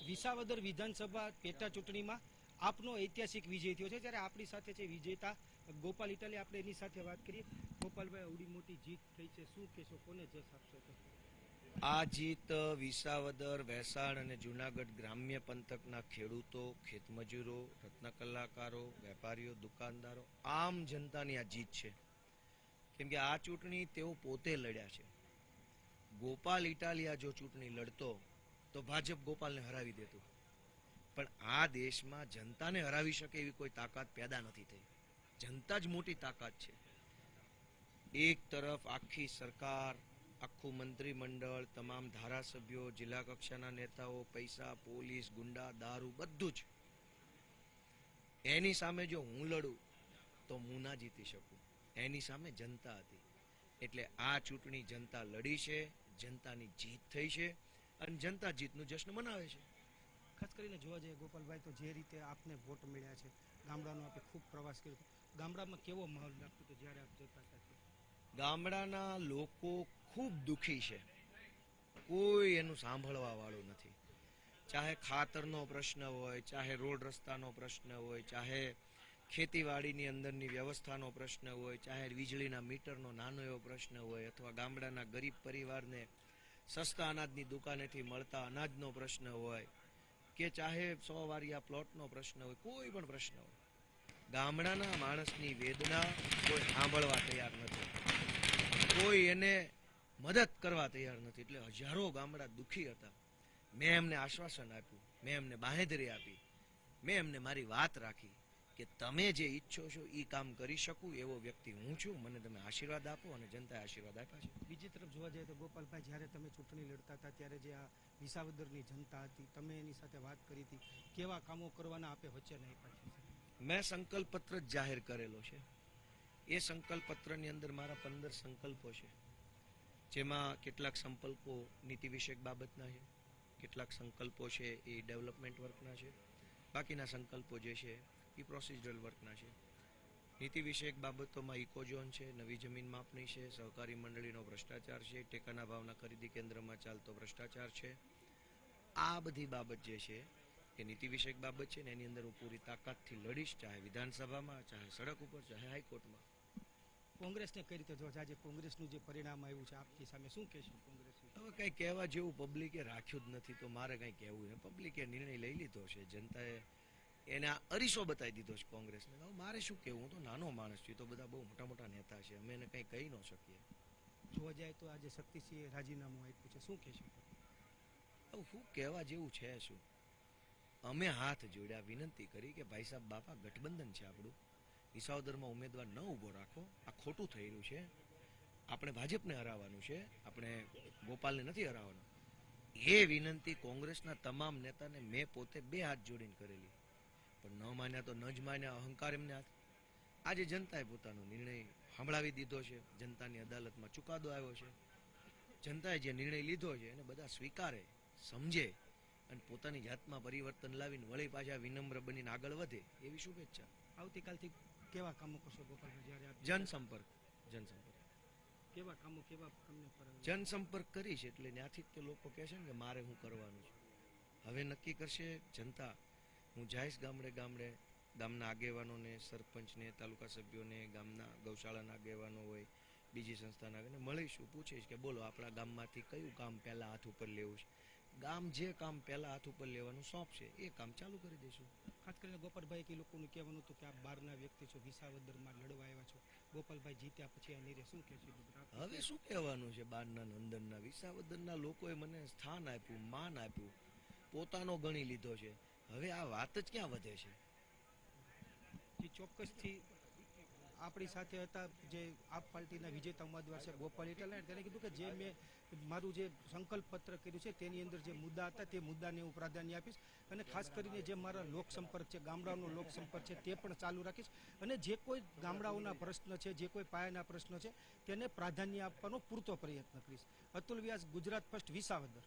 વિસાવદર વિધાનસભા પેટા ચૂંટણીમાં આપનો ઐતિહાસિક વિજય થયો છે, ત્યારે આપણી સાથે છે વિજેતા ગોપાલ ઇટાલી. આપણે એની સાથે વાત કરીએ. ગોપાલભાઈ, આવડી મોટી જીત થઈ છે, શું કહેશો, કોને જશ આપશો? આ જીત વિસાવદર, વહેસાણ અને જૂનાગઢ ગ્રામ્ય પંથકના ખેડૂતો, ખેતમજૂરો, રત્ન કલાકારો, વેપારીઓ, દુકાનદારો, આમ જનતાની આ જીત છે. કેમ કે આ ચૂંટણી તેઓ પોતે લડ્યા છે. ગોપાલ ઇટાલિયા જો ચૂંટણી લડતો તો ભાજપ ગોપાલને હરાવી દેતું, પણ આ દેશમાં જનતાને હરાવી શકે એવી કોઈ તાકાત પેદા નથી થઈ. જનતા જ મોટી તાકાત છે. એક તરફ આખી સરકાર, આખું મંત્રીમંડળ, તમામ ધારાસભ્યો, જિલ્લા કક્ષાના નેતાઓ, પૈસા, પોલીસ, ગુંડા, દારૂ, બધું જ. એની સામે જો હું લડું તો હું ના જીતી શકું. એની સામે જનતા હતી. એટલે આ ચૂંટણી જનતા લડી છે, જનતાની જીત થઈ છે અને જનતા જીતનું જશ્ન મનાવે છે. ખાસ કરીને જોવા જઈએ ગોપાલભાઈ, તો જે રીતે આપને વોટ મળ્યા છે, ગામડાનો આપણે ખૂબ પ્રવાસ કર્યો હતો, ગામડામાં કેવો માહોલ લાગતો હતો જ્યારે આપ જતા હતા? ગામડાના લોકો ખૂબ દુઃખી છે. કોઈ એનું સાંભળવા વાળું નથી. ચાહે ખાતરનો પ્રશ્ન હોય, ચાહે રોડ રસ્તાનો પ્રશ્ન હોય, ચાહે ખેતીવાડીની અંદરની વ્યવસ્થાનો પ્રશ્ન હોય, ચાહે વીજળીના મીટરનો નાનો એવો પ્રશ્ન હોય, અથવા ગામડાના ગરીબ પરિવારને સસ્તા અનાજની દુકાનેથી મળતા અનાજનો પ્રશ્ન હોય, કે ચાહે 100 વારિયા પ્લોટનો પ્રશ્ન હોય, કોઈ પણ પ્રશ્ન હોય, ગામડાના માણસની વેદના કોઈ સાંભળવા તૈયાર નથી. કોઈ એને મદદ કરવા તૈયાર નથી. એટલે હજારો ગામડા દુઃખી હતા. મેં એમને આશ્વાસન આપ્યું, મેં એમને બાંહેધરી આપી, મેં એમને મારી વાત રાખી કે તમે જે ઈચ્છો છો એ કામ કરી શકું એવો વ્યક્તિ હું છું. મને તમે આશીર્વાદ આપો, અને જનતાએ આશીર્વાદ આપ્યા છે. બીજી તરફ જોવા જઈએ તો ગોપાલભાઈ, જ્યારે તમે ચૂંટણી લડતા હતા ત્યારે જે આ વિસાવદરની જનતા હતી, તમે એની સાથે વાત કરી હતી, કેવા કામો કરવાના આપે વચ્ચે નહીં પાછી? મેં સંકલ્પ પત્ર જ જાહેર કરેલો છે. એ સંકલ્પ પત્રની અંદર મારા 15 સંકલ્પો છે, જેમાં કેટલાક સંકલ્પો નીતિ વિષયક બાબતના છે, કેટલાક સંકલ્પો છે એ ડેવલપમેન્ટ વર્કના છે, બાકીના સંકલ્પો જે છે એ પ્રોસિજરલ વર્કના છે. નીતિ વિષયક બાબતોમાં ઇકોઝોન છે, નવી જમીન માપણી છે, સહકારી મંડળીનો ભ્રષ્ટાચાર છે, ટેકાના ભાવના ખરીદી કેન્દ્રમાં ચાલતો ભ્રષ્ટાચાર છે. આ બધી બાબત જે છે એ નીતિ વિષયક બાબત છે ને એની અંદર હું પૂરી તાકાતથી લડીશ, ચાહે વિધાનસભામાં, ચાહે સડક ઉપર, ચાહે હાઈકોર્ટમાં. કોંગ્રેસને કઈ રીતે જો આજે કોંગ્રેસનું જે પરિણામ આવ્યું છે આપની સામે, શું કહેશું કોંગ્રેસ? હવે કંઈ કહેવા જેવું પબ્લિકે રાખ્યું જ નથી, તો મારે કંઈ કહેવું છે? પબ્લિકે નિર્ણય લઈ લીધો છે. જનતાએ એને આ અરીસો બતાવી દીધો છે કોંગ્રેસને. હવે મારે શું કહેવું? હું તો નાનો માણસ છું, તો બધા બહુ મોટા મોટા નેતા છે, અમે એને કંઈ કહી ન શકીએ. જોવા જાય તો આજે શક્તિસિંહે રાજીનામું આપ્યું છે, શું કહેશું? હવે શું કહેવા જેવું છે? શું અમે હાથ જોડ્યા, વિનંતી કરી કે ભાઈ સાહેબ, બાપા, ગઠબંધન છે આપણું, વિસાવદરમાં ઉમેદવાર ન ઊભો રાખો, આ ખોટું થઈ રહ્યું છે, આપણે ભાજપને હરાવવાનું છે, આપણે ગોપાલને નથી હરાવવાનું. એ વિનંતી કોંગ્રેસના તમામ નેતાને મેં પોતે 2 હાથ જોડીને કરેલી, પણ ન માન્યા તો ન જ માન્યા, અહંકાર એમને હાથ. આજે જનતાએ પોતાનો નિર્ણય સાંભળાવી દીધો છે. જનતાની અદાલતમાં ચુકાદો આવ્યો છે. જનતાએ જે નિર્ણય લીધો છે એને બધા સ્વીકારે, સમજે અને પોતાની જાતમાં પરિવર્તન લાવીને વળી પાછા વિનમ્ર બનીને આગળ વધે, એવી શુભેચ્છા. આવતીકાલથી કેવા કામો કરશો ગોપાલભાઈ? જ્યારે આપ જનસંપર્ક કેવા કામો, કેવા કામને પર જનસંપર્ક કરીશ એટલે ત્યાંથી જ તો લોકો કહેશે ને કે મારે શું કરવાનું છે. હવે નક્કી કરશે જનતા. હું જઈશ ગામડે ગામડે, ગામના આગેવાનોને, સરપંચને, તાલુકા સભ્યોને, ગામના ગૌશાળાના આગેવાનો હોય, બીજી સંસ્થાના આગળ મળીશું, પૂછીશ કે બોલો આપણા ગામમાંથી કયું કામ પહેલાં હાથ ઉપર લેવું છે. ગામ જે કામ પહેલાં હાથ ઉપર લેવાનું સોંપશે એ કામ ચાલુ કરી દઈશું. ખાસ કરીને ગોપાલભાઈ કે લોકોનું કહેવાનું હતું કે આપ બહારના વ્યક્તિ છો, વિસાવદરમાં લડવા આવ્યા છો, ગોપાલભાઈ જીત્યા પછી આ નિર્ણય શું કહેશું? હવે શું કહેવાનું છે? બહારના અંદરના વિસાવદરના લોકોએ મને સ્થાન આપ્યું, માન આપ્યું, પોતાનો ગણી લીધો છે. હવે આ વાત જ ક્યાં વધે છે? જે ચોક્કસથી આપણી સાથે હતા જે આપ પાર્ટીના વિજેતા ઉમેદવાર છે ગોપાલ ઇટાલિયા, તેને કીધું કે જે મેં મારું જે સંકલ્પ પત્ર કર્યું છે તેની અંદર જે મુદ્દા હતા તે મુદ્દાને હું પ્રાધાન્ય આપીશ, અને ખાસ કરીને જે મારા લોકસંપર્ક છે, ગામડાઓનો લોકસંપર્ક છે, તે પણ ચાલુ રાખીશ, અને જે કોઈ ગામડાઓના પ્રશ્ન છે, જે કોઈ પાયાના પ્રશ્નો છે તેને પ્રાધાન્ય આપવાનો પૂરતો પ્રયત્ન કરીશ. અતુલ વ્યાસ, ગુજરાત ફર્સ્ટ, વિસાવદર.